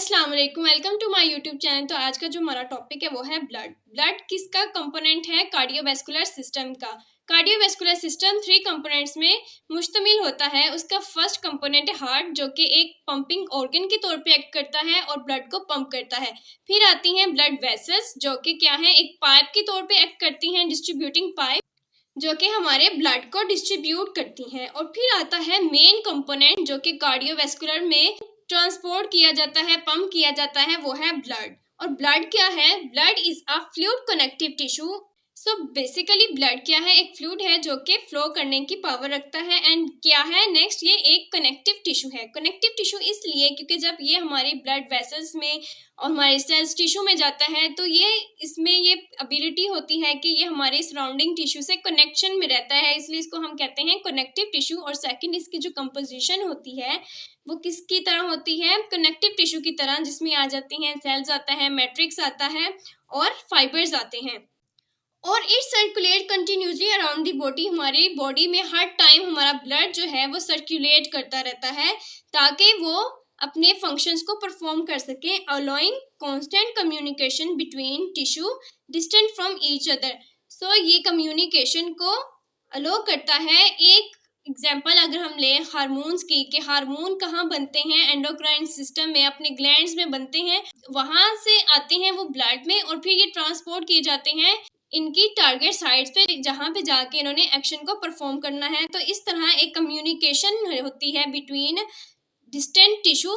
अस्सलाम वालेकुम, welcome to my YouTube channel. तो आज का जो हमारा टॉपिक है वो है ब्लड किसका कंपोनेंट है? कार्डियोवैस्कुलर सिस्टम का। कार्डियोवैस्कुलर सिस्टम 3 कंपोनेंट्स में मुश्तमिल होता है। उसका फर्स्ट कंपोनेंट है हार्ट, जो कि एक पंपिंग ऑर्गन के तौर पे एक्ट करता है और ब्लड को पंप करता है। फिर आती हैं ब्लड वेसल्स, जो कि क्या है, एक पाइप के तौर पे एक्ट करती हैं, डिस्ट्रीब्यूटिंग पाइप, जो कि हमारे ब्लड को डिस्ट्रीब्यूट करती हैं। और फिर आता है मेन कंपोनेंट, जो कि कार्डियोवैस्कुलर में ट्रांसपोर्ट किया जाता है, पंप किया जाता है, वो है ब्लड। और ब्लड क्या है? Blood is a fluid connective tissue. So basically blood क्या है? एक फ्लूइड है जो कि फ्लो करने की पावर रखता है। एंड क्या है नेक्स्ट? ये एक कनेक्टिव टिश्यू है। कनेक्टिव टिश्यू इसलिए क्योंकि जब ये हमारी ब्लड वेसल्स में और हमारे सेल्स टिश्यू में जाता है तो ये इसमें ये एबिलिटी होती है कि ये हमारे सराउंडिंग टिश्यू से कनेक्शन में रहता है, इसलिए इसको हम कहते हैं कनेक्टिव टिश्यू। और सेकंड, इसकी जो कंपोजिशन होती है वो किसकी तरह होती है? कनेक्टिव टिश्यू की तरह, जिसमें आ जाती हैं सेल्स आता है, मैट्रिक्स आता है और फाइबर्स आते हैं। और it circulate continuously around the body. हमारी बॉडी में हर टाइम हमारा ब्लड जो है वो सर्कुलेट करता रहता है ताकि वो अपने फंक्शंस को परफॉर्म कर सके, allowing constant communication between tissue distant from each other. So ये कम्युनिकेशन को अलो करता है। एक एग्जाम्पल अगर हम लें हार्मोन्स की, कि हार्मोन कहाँ बनते हैं? एंडोक्राइन सिस्टम में, अपने ग्लैंड्स में बनते हैं, वहाँ से आते हैं वो ब्लड में और फिर ये ट्रांसपोर्ट किए जाते हैं इनकी टारगेट साइट्स पे, जहाँ पे जाके इन्होंने एक्शन को परफॉर्म करना है। तो इस तरह एक कम्युनिकेशन होती है between distant tissue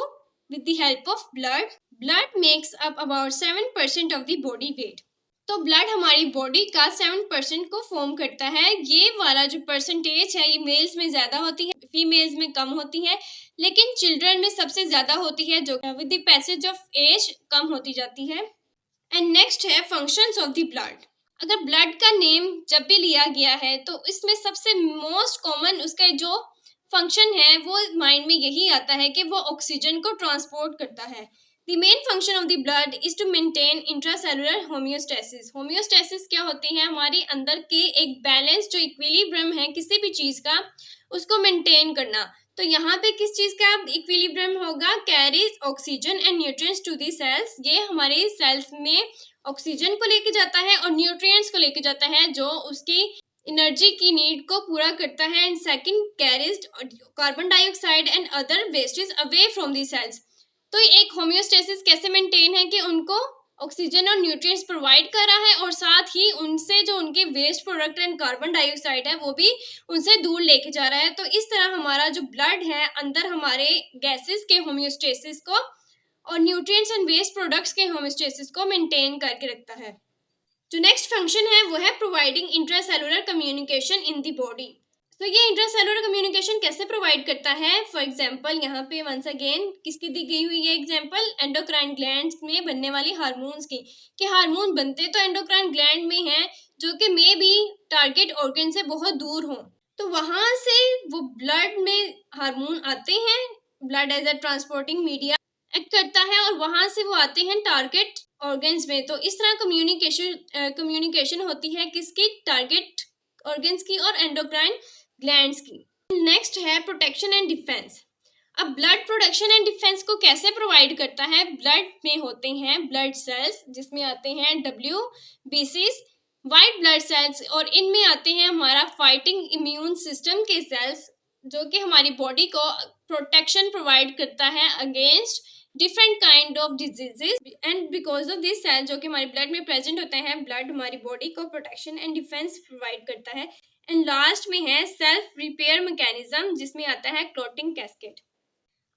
with the help of blood. Blood makes up about 7% of the body weight. तो ब्लड हमारी बॉडी का 7% को फॉर्म करता है। ये वाला जो परसेंटेज है ये मेल्स में ज़्यादा होती है, फीमेल्स में कम होती है, लेकिन चिल्ड्रन में सबसे ज़्यादा होती है, जो with the passage of age कम होती जाती है। एंड नेक्स्ट है फंक्शंस ऑफ द ब्लड। अगर ब्लड का नेम जब भी लिया गया है तो इसमें सबसे मोस्ट कॉमन उसका जो फंक्शन है वो माइंड में यही आता है कि वो ऑक्सीजन को ट्रांसपोर्ट करता है। The main function of the blood is to maintain intracellular homeostasis. Homeostasis क्या होती है? हमारे अंदर के एक बैलेंस, जो इक्विलिब्रियम है किसी भी चीज़ का, उसको मेंटेन करना। तो यहाँ पे किस चीज़ का इक्विलिब्रियम होगा? Carries oxygen and nutrients to the cells. ये हमारे सेल्स में ऑक्सीजन को लेके जाता है और न्यूट्रिएंट्स को लेके जाता है, जो उसकी एनर्जी की नीड को पूरा करता है। And second, carries carbon dioxide and other wastage away from the cells. तो एक होम्योस्टेसिस कैसे मेंटेन है कि उनको ऑक्सीजन और न्यूट्रिएंट्स प्रोवाइड कर रहा है और साथ ही उनसे जो उनके waste product and carbon dioxide है वो भी उनसे दूर लेके जा रहा है। तो इस तरह हमारा जो ब्लड है अंदर हमारे गैसेस के होम्योस्टेसिस को और न्यूट्रिएंट्स एंड वेस्ट प्रोडक्ट्स के होम्योस्टेसिस को मेंटेन करके रखता है। जो नेक्स्ट फंक्शन है वो है providing intracellular communication in the body. तो ये इंट्रासेलुलर कम्युनिकेशन कैसे प्रोवाइड करता है? फॉर एग्जांपल यहाँ पे वंस अगेन किसकी दी गई हुई है एग्जांपल? एंडोक्राइन ग्लैंड्स में बनने वाली हार्मोन्स की, कि हार्मोन बनते तो एंडोक्राइन ग्लैंड में हैं, जो कि मे बी टारगेट ऑर्गन से बहुत दूर हों। तो वहाँ से वो ब्लड में हार्मोन आते हैं, blood as a transporting media act करता है और वहाँ से वो आते हैं टारगेट ऑर्गन्स में। तो इस तरह कम्युनिकेशन होती है किसकी? टारगेट ऑर्गन्स की और एंडोक्राइन ग्लैंड्स की। नेक्स्ट है प्रोटेक्शन एंड डिफेंस। अब ब्लड प्रोटेक्शन एंड डिफेंस को कैसे प्रोवाइड करता है? ब्लड में होते हैं ब्लड सेल्स, जिसमें आते हैं WBCs, वाइट ब्लड सेल्स, और इनमें आते हैं हमारा फाइटिंग इम्यून सिस्टम के सेल्स, जो कि हमारी बॉडी को प्रोटेक्शन प्रोवाइड करता है against different kind of diseases. And because of this cell जो कि हमारे ब्लड में प्रेजेंट होते हैं, ब्लड हमारी बॉडी को प्रोटेक्शन एंड डिफेंस प्रोवाइड करता है। एंड लास्ट में है सेल्फ रिपेयर मैकेनिज्म, जिसमें आता है क्लॉटिंग कैस्केड।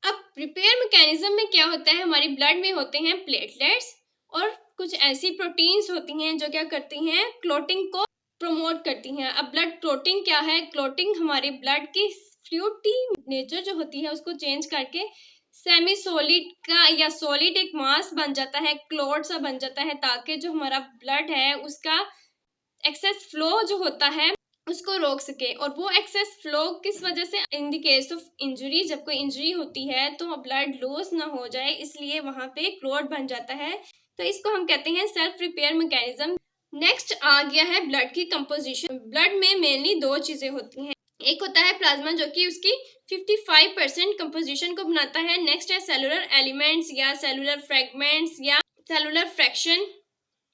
अब रिपेयर मैकेनिज्म में क्या होता है? हमारी ब्लड में होते हैं प्लेटलेट्स और कुछ ऐसी प्रोटीन्स होती हैं जो क्या करती हैं? क्लॉटिंग को प्रमोट करती हैं। अब ब्लड क्लॉटिंग क्या है? क्लॉटिंग हमारे ब्लड की फ्लूइडी नेचर जो होती है उसको चेंज करके सेमी सॉलिड का या सॉलिड एक मास बन जाता है, क्लॉट सा बन जाता है, ताकि जो हमारा ब्लड है उसका एक्सेस फ्लो जो होता है उसको रोक सके। और वो एक्सेस फ्लो किस वजह से? In the case of injury, जब कोई इंजरी होती है तो ब्लड लॉस ना हो जाए, इसलिए वहाँ पे क्लॉट बन जाता है। तो इसको हम कहते हैं सेल्फ रिपेयर मैकेनिज्म। नेक्स्ट आ गया है ब्लड की कंपोजिशन। ब्लड में मेनली 2 चीज़ें होती हैं, एक होता है प्लाज्मा जो कि उसकी 55% कंपोजिशन को बनाता है। नेक्स्ट है सेलुलर एलिमेंट्स या सेलुलर फ्रेगमेंट्स या सेलुलर फ्रैक्शन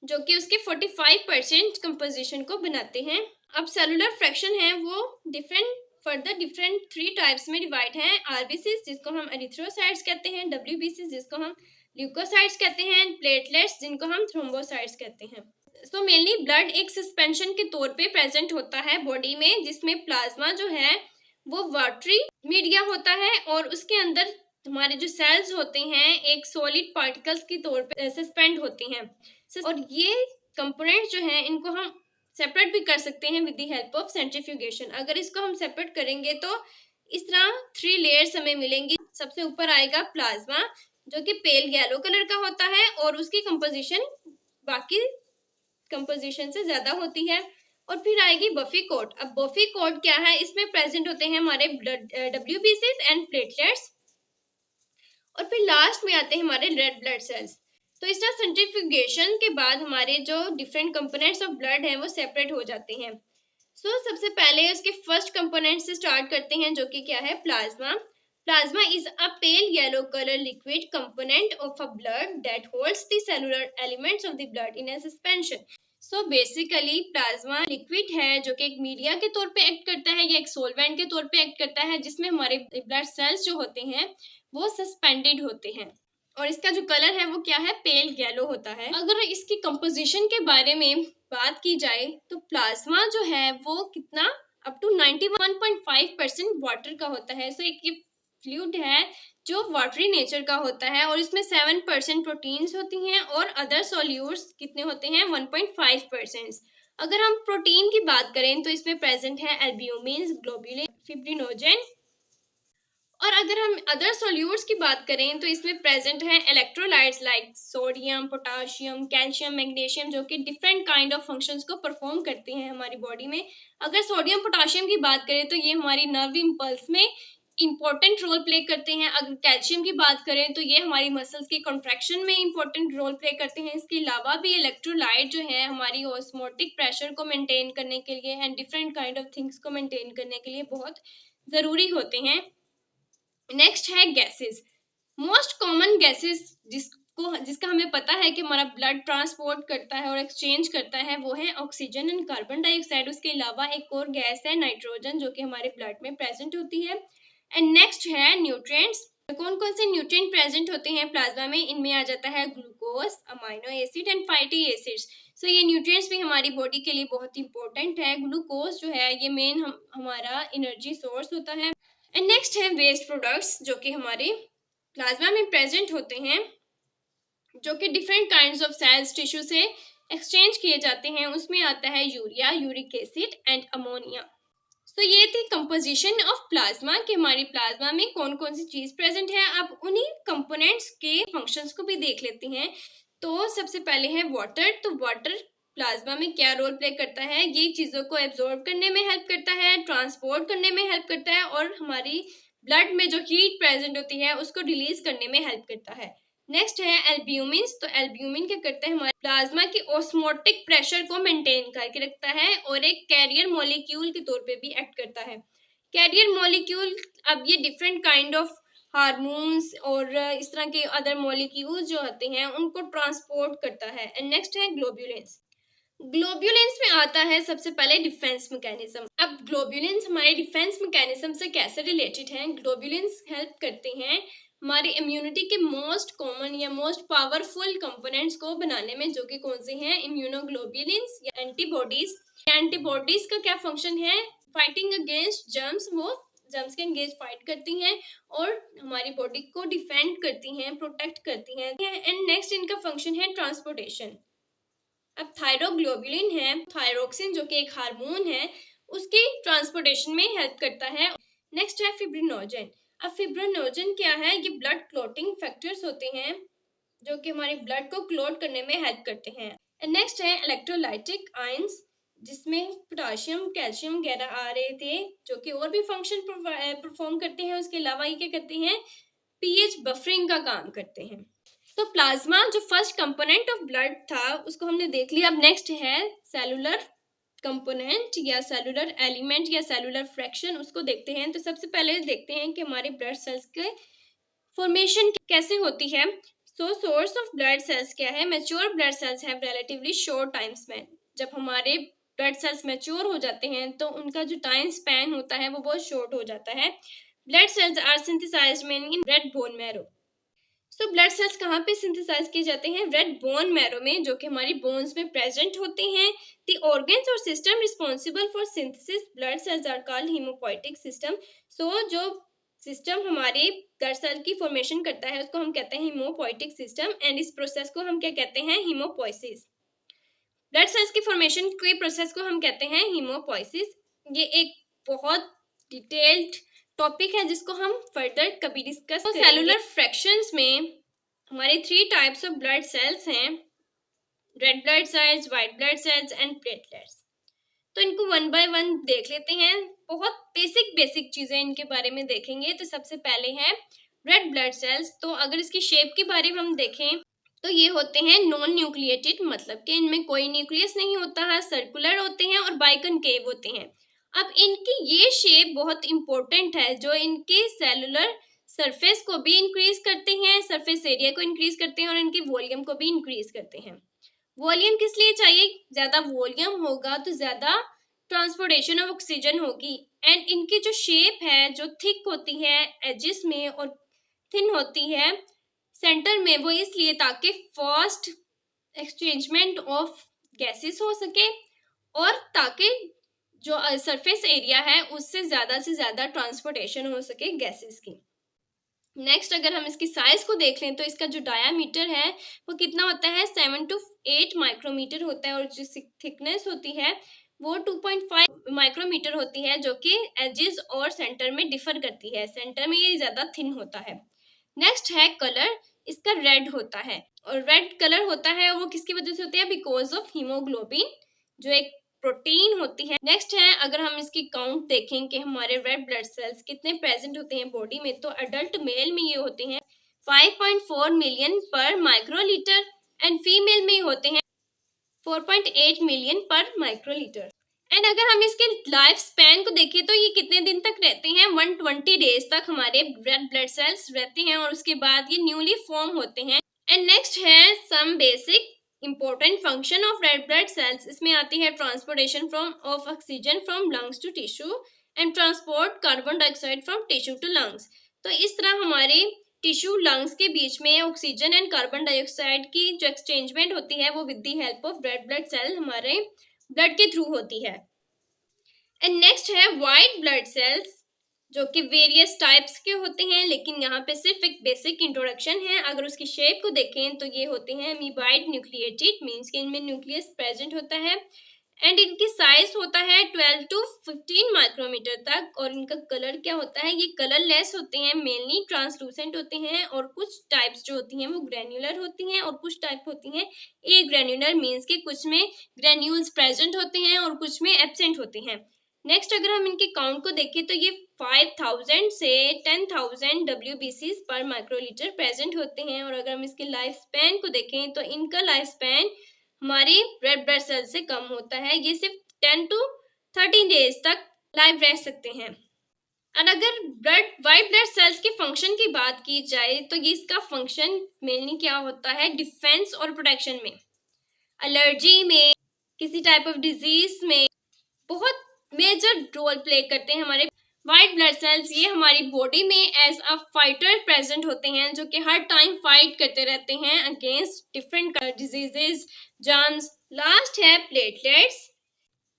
जो कि उसके 45% कंपोजिशन को बनाते हैं। अब सेलुलर फ्रैक्शन है वो डिफरेंट 3 टाइप्स में डिवाइड हैं। आरबीसीज जिसको हम एरिथ्रोसाइट्स कहते हैं, डब्ल्यूबीसीज जिसको हम ल्यूकोसाइट्स कहते हैं, प्लेटलेट्स जिनको हम थ्रोम्बोसाइट्स कहते हैं। सो मेनली ब्लड एक सस्पेंशन के तौर पे प्रेजेंट होता है बॉडी में, जिसमें प्लाज्मा जो है वो वाटरी मीडिया होता है और उसके अंदर हमारे जो सेल्स होते हैं एक सॉलिड पार्टिकल्स के तौर पे सस्पेंड होते हैं। और ये कंपोनेंट जो है इनको हम सेपरेट भी कर सकते हैं with the help of centrifugation. अगर इसको हम सेपरेट करेंगे तो इस तरह 3 लेयर्स हमें मिलेंगी। सबसे ऊपर आएगा प्लाज्मा जो कि पेल येलो कलर का होता है और उसकी कंपोजिशन बाकी कंपोजिशन से ज्यादा होती है। और फिर आएगी बफी कोट। अब बफी कोट क्या है, इसमें प्रेजेंट होते हैं हमारे डब्ल्यूबीसीज एंड प्लेटलेट्स। और फिर लास्ट में आते हैं हमारे रेड ब्लड सेल्स। तो इस तरह सेंट्रीफ्यूगेशन के बाद हमारे जो डिफरेंट कंपोनेंट्स ऑफ ब्लड हैं वो सेपरेट हो जाते हैं। सबसे पहले उसके फर्स्ट कंपोनेंट से स्टार्ट करते हैं जो कि क्या है, plasma. Plasma is a pale yellow color liquid component of a blood that holds the cellular elements of the blood in a suspension. Basically plasma liquid है जो कि एक मीडिया के तौर पे एक्ट करता है या एक सोलवेंट के तौर पे एक्ट करता है, जिसमें हमारे ब्लड सेल्स जो होते हैं वो सस्पेंडेड होते हैं और इसका जो कलर है वो क्या है, पेल येलो होता है। अगर इसकी कंपोजिशन के बारे में बात की जाए तो प्लाज्मा जो है वो कितना अप टू 91.5% वाटर का होता है। एक फ्लूइड है जो वाटरी नेचर का होता है और इसमें 7% प्रोटीन्स होती हैं और अदर सॉल्यूट्स कितने होते हैं, 1.5%। अगर हम प्रोटीन की बात करें तो इसमें प्रेजेंट है एल्ब्यूमिन, ग्लोब्यूलिन, फिब्रिनोजेन। और अगर हम अदर सॉल्यूट्स की बात करें तो इसमें प्रेजेंट है electrolytes like sodium, potassium, calcium, magnesium जो कि डिफरेंट काइंड ऑफ फंक्शंस को परफॉर्म करते हैं हमारी बॉडी में। अगर सोडियम पोटाशियम की बात करें तो ये हमारी नर्व इम्पल्स में इंपॉर्टेंट रोल प्ले करते हैं। अगर कैल्शियम की बात करें तो ये हमारी मसल्स की कॉन्ट्रैक्शन में इंपॉर्टेंट रोल प्ले करते हैं। इसके अलावा भी इलेक्ट्रोलाइट जो है हमारी ऑस्मोटिक प्रेशर को मेंटेन करने के लिए and different kind of things को मेंटेन करने के लिए बहुत ज़रूरी होते हैं। नेक्स्ट है गैसेस। मोस्ट कॉमन गैसेस जिसका हमें पता है कि हमारा ब्लड ट्रांसपोर्ट करता है और एक्सचेंज करता है वो है ऑक्सीजन एंड कार्बन डाइऑक्साइड। उसके अलावा एक और गैस है नाइट्रोजन जो कि हमारे ब्लड में प्रेजेंट होती है। एंड नेक्स्ट है न्यूट्रिएंट्स। कौन कौन से न्यूट्रिएंट प्रेजेंट होते हैं प्लाज्मा में, इनमें आ जाता है glucose, amino acid and fatty acids. ये न्यूट्रिएंट्स भी हमारी बॉडी के लिए बहुत इंपॉर्टेंट है। ग्लूकोज जो है ये मेन हमारा एनर्जी सोर्स होता है। एंड नेक्स्ट है वेस्ट प्रोडक्ट्स जो कि हमारे प्लाज्मा में प्रेजेंट होते हैं जो कि different kinds of cells tissue से एक्सचेंज किए जाते हैं। उसमें आता है urea, uric acid and ammonia. ये थी कंपोजिशन ऑफ प्लाज्मा कि हमारी प्लाज्मा में कौन कौन सी चीज प्रेजेंट है। अब उन्हीं कंपोनेंट्स के फंक्शंस को भी देख लेते हैं। तो सबसे पहले है वाटर। तो वाटर प्लाज्मा में क्या रोल प्ले करता है, ये चीज़ों को एब्जॉर्ब करने में हेल्प करता है, ट्रांसपोर्ट करने में हेल्प करता है और हमारी ब्लड में जो हीट प्रेजेंट होती है उसको रिलीज करने में हेल्प करता है। नेक्स्ट है एल्ब्यूमिन। तो एल्ब्यूमिन क्या करता है, हमारे प्लाज्मा की ऑस्मोटिक प्रेशर को मेंटेन करके रखता है और एक कैरियर मॉलिक्यूल के तौर पे भी एक्ट करता है। कैरियर मॉलिक्यूल, अब ये डिफरेंट काइंड ऑफ हार्मोन्स और इस तरह के अदर मॉलिक्यूल्स जो होते हैं उनको ट्रांसपोर्ट करता है। एंड नेक्स्ट है ग्लोब्यूलेंस। ग्लोब्यूलेंस में आता है सबसे पहले डिफेंस मैकेनिज्म। अब ग्लोब्यूलेंस हमारे डिफेंस मैकेनिज्म से कैसे रिलेटेड हैं। ग्लोब्यूलेंस हेल्प करते हैं हमारी इम्यूनिटी के मोस्ट कॉमन या मोस्ट पावरफुल कंपोनेंट्स को बनाने में, जो कि कौन से हैं, इम्यूनोग्लोब्यूलिन्स या एंटीबॉडीज। एंटीबॉडीज का क्या फंक्शन है, फाइटिंग अगेंस्ट जर्म्स। वो जर्म्स के अगेंस्ट फाइट करती हैं और हमारी बॉडी को डिफेंड करती हैं, प्रोटेक्ट करती हैं। एंड नेक्स्ट इनका फंक्शन है ट्रांसपोर्टेशन। अब थायरोग्लोबुलिन है, थायरोक्सिन जो कि एक हार्मोन है, उसकी ट्रांसपोर्टेशन में हेल्प करता है। नेक्स्ट है फिब्रिनोजन। अब फिब्रिनोजन क्या है, ये ब्लड क्लॉटिंग फैक्टर्स होते हैं जो कि हमारे ब्लड को क्लॉट करने में हेल्प करते हैं। नेक्स्ट है इलेक्ट्रोलाइटिक आयंस, जिसमें पोटाशियम, कैल्शियम वगैरह आ रहे थे जो कि और भी फंक्शन परफॉर्म करते हैं। उसके अलावा ये क्या करते हैं, पीएच बफरिंग का काम करते हैं। तो प्लाज्मा जो फर्स्ट कंपोनेंट ऑफ ब्लड था उसको हमने देख लिया। अब नेक्स्ट है सेलुलर कंपोनेंट या सेलुलर एलिमेंट या सेलुलर फ्रैक्शन उसको देखते हैं। तो सबसे पहले देखते हैं कि हमारे ब्लड सेल्स के फॉर्मेशन कैसे होती है। सो सोर्स ऑफ ब्लड सेल्स क्या है? Mature blood cells have relatively short time span. जब हमारे ब्लड सेल्स मैच्योर हो जाते हैं तो उनका जो टाइम स्पैन होता है वो बहुत शॉर्ट हो जाता है। Blood cells are synthesized mainly in red bone marrow. So blood cells कहाँ पे सिंथेसाइज किए जाते हैं? रेड बोन मैरो में, जो कि हमारी बोन्स में प्रेजेंट होते हैं। द ऑर्गन्स और system responsible for synthesis blood cells are called haemopoietic system. So जो सिस्टम हमारे ब्लड सेल की फॉर्मेशन करता है उसको हम कहते हैं हीमोपोइटिक सिस्टम, एंड इस प्रोसेस को हम क्या कहते हैं? हीमोपोइसिस। ब्लड सेल्स की फॉर्मेशन के प्रोसेस को हम कहते हैं हीमोपोइसिस। ये एक बहुत डिटेल्ड टॉपिक है जिसको हम फर्दर कभी डिस्कस करेंगे। सेलुलर फ्रैक्शंस में हमारे 3 टाइप्स ऑफ ब्लड सेल्स हैं, red blood sales, white blood sales and platelets. तो इनको वन बाय वन देख लेते हैं। बहुत बेसिक चीजें इनके बारे में देखेंगे। तो सबसे पहले है रेड ब्लड सेल्स। तो अगर इसकी शेप के बारे में हम देखें तो ये होते हैं नॉन न्यूक्लिएटेड, मतलब कि इनमें कोई न्यूक्लियस नहीं होता है, सर्कुलर होते हैं और बाइकनकेव होते हैं। अब इनकी ये शेप बहुत इंपॉर्टेंट है, जो इनके सेलुलर सरफेस को भी इंक्रीज करते हैं, सरफेस एरिया को इंक्रीज करते हैं और इनके वॉल्यूम को भी इंक्रीज करते हैं। वॉल्यूम किस लिए चाहिए? ज्यादा वॉल्यूम होगा तो ज्यादा ट्रांसपोर्टेशन ऑफ ऑक्सीजन होगी। एंड इनकी जो शेप है जो थिक होती है एजिस में और थिन होती है सेंटर में, वो इसलिए ताकि फास्ट एक्सचेंजमेंट ऑफ गैसेस हो सके और ताकि जो सरफेस एरिया है उससे ज्यादा ट्रांसपोर्टेशन हो सके गैसेस की। नेक्स्ट अगर हम इसकी साइज को देख लें तो इसका जो डायामीटर है वो कितना होता है? 7 to 8 माइक्रोमीटर होता है, और जो थिकनेस होती है वो 2.5 माइक्रोमीटर होती है, जो कि एजेस और सेंटर में डिफर करती है। सेंटर में ये ज्यादा थिन होता है। नेक्स्ट है कलर, इसका रेड होता है, और रेड कलर होता है वो किसकी वजह से होता है? बिकॉज ऑफ हीमोग्लोबिन, जो एक प्रोटीन होती है। नेक्स्ट है अगर हम इसकी काउंट देखें कि हमारे रेड ब्लड सेल्स कितने प्रेजेंट होते हैं बॉडी में, तो अडल्ट मेल में ये होते हैं 5.4 मिलियन पर माइक्रोलीटर एंड फीमेल में होते हैं 4.8 मिलियन पर माइक्रोलीटर। एंड अगर हम इसके लाइफ स्पैन को देखें तो ये कितने दिन तक रहते हैं? 120 डेज तक हमारे रेड ब्लड सेल्स रहते हैं और उसके बाद ये न्यूली फॉर्म होते हैं। एंड नेक्स्ट है some basic important function of red blood cells. इसमें आती है transportation from of oxygen from lungs to tissue and transport carbon dioxide from tissue to lungs. तो इस तरह हमारे टिश्यू लंग्स के बीच में ऑक्सीजन एंड कार्बन डाइऑक्साइड की जो एक्सचेंजमेंट होती है वो with the help of red blood cell हमारे ब्लड के थ्रू होती है। एंड नेक्स्ट है वाइट ब्लड सेल्स, जो कि वेरियस टाइप्स के होते हैं, लेकिन यहाँ पे सिर्फ एक बेसिक इंट्रोडक्शन है। अगर उसकी शेप को देखें तो ये होते हैं अमीबाइड न्यूक्लिएटेड, मीन्स कि इनमें न्यूक्लियस प्रेजेंट होता है। एंड इनकी साइज होता है 12 to 15 माइक्रोमीटर तक। और इनका कलर क्या होता है? ये कलरलेस होते हैं, मेनली ट्रांसलूसेंट होते हैं, और कुछ टाइप्स जो होती हैं वो ग्रैन्युलर होती हैं और कुछ टाइप होती हैं ए ग्रैन्युलर, मीन्स के कुछ में ग्रैन्यूल्स प्रेजेंट होते हैं और कुछ में एब्सेंट होते हैं। नेक्स्ट अगर हम इनके काउंट को देखें तो ये 5000 से 10,000 WBC पर माइक्रोलीटर प्रेजेंट होते हैं। और अगर हम इसके लाइफ स्पैन को देखें तो इनका लाइफ स्पैन हमारी रेड ब्लड सेल से कम होता है, ये सिर्फ 10 to 13 डेज तक लाइव रह सकते हैं। और अगर वाइट ब्लड सेल्स के फंक्शन की बात की जाए तो ये इसका फंक्शन मेनली क्या होता है? डिफेंस और प्रोटेक्शन में, एलर्जी में, किसी टाइप ऑफ डिजीज में बहुत मेजर रोल प्ले करते हैं हमारे वाइट ब्लड सेल्स। ये हमारी बॉडी में एज अ फाइटर प्रेजेंट होते हैं, जो कि हर टाइम फाइट करते रहते हैं against different diseases, germs. Last है प्लेटलेट्स।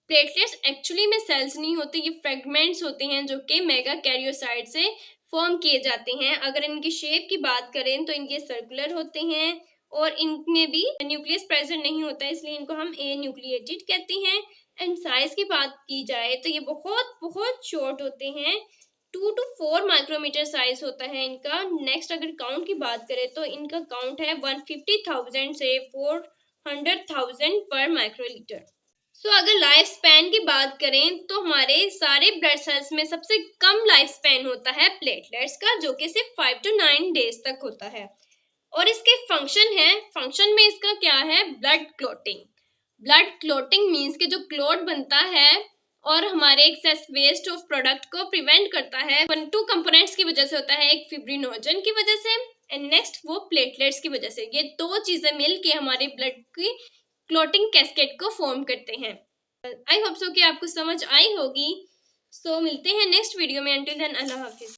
प्लेटलेट्स एक्चुअली में सेल्स नहीं होते, ये फ्रेगमेंट्स होते हैं जो कि मेगा कैरियोसाइट से फॉर्म किए जाते हैं। अगर इनकी शेप की बात करें तो इनके सर्कुलर होते हैं और इनमें भी न्यूक्लियस प्रेजेंट नहीं होता है, इसलिए इनको हम ए न्यूक्लिएटेड कहते हैं। एंड साइज की बात की जाए तो ये बहुत शॉर्ट होते हैं, 2 to 4 माइक्रोमीटर साइज होता है इनका। नेक्स्ट अगर काउंट की बात करें तो इनका काउंट है 150,000 से 400,000 पर माइक्रोलीटर। सो अगर लाइफ स्पैन की बात करें तो हमारे सारे ब्लड सेल्स में सबसे कम लाइफ स्पैन होता है प्लेटलेट्स का, जो कि सिर्फ 5 to 9 डेज तक होता है। और इसके फंक्शन में इसका क्या है? Blood clotting. Blood clotting means के जो क्लोट बनता है और हमारे एक्सेस वेस्ट ऑफ प्रोडक्ट को प्रिवेंट करता है। 2 कंपोनेंट्स की वजह से होता है, एक फिब्रिनोजन की वजह से एंड नेक्स्ट वो प्लेटलेट्स की वजह से। ये 2 चीजें मिल के हमारे ब्लड की क्लोटिंग कैस्केड को फॉर्म करते हैं। आई होप सो कि आपको समझ आई होगी। सो मिलते हैं नेक्स्ट वीडियो में। अंटिल देन अल्लाह हाफिज।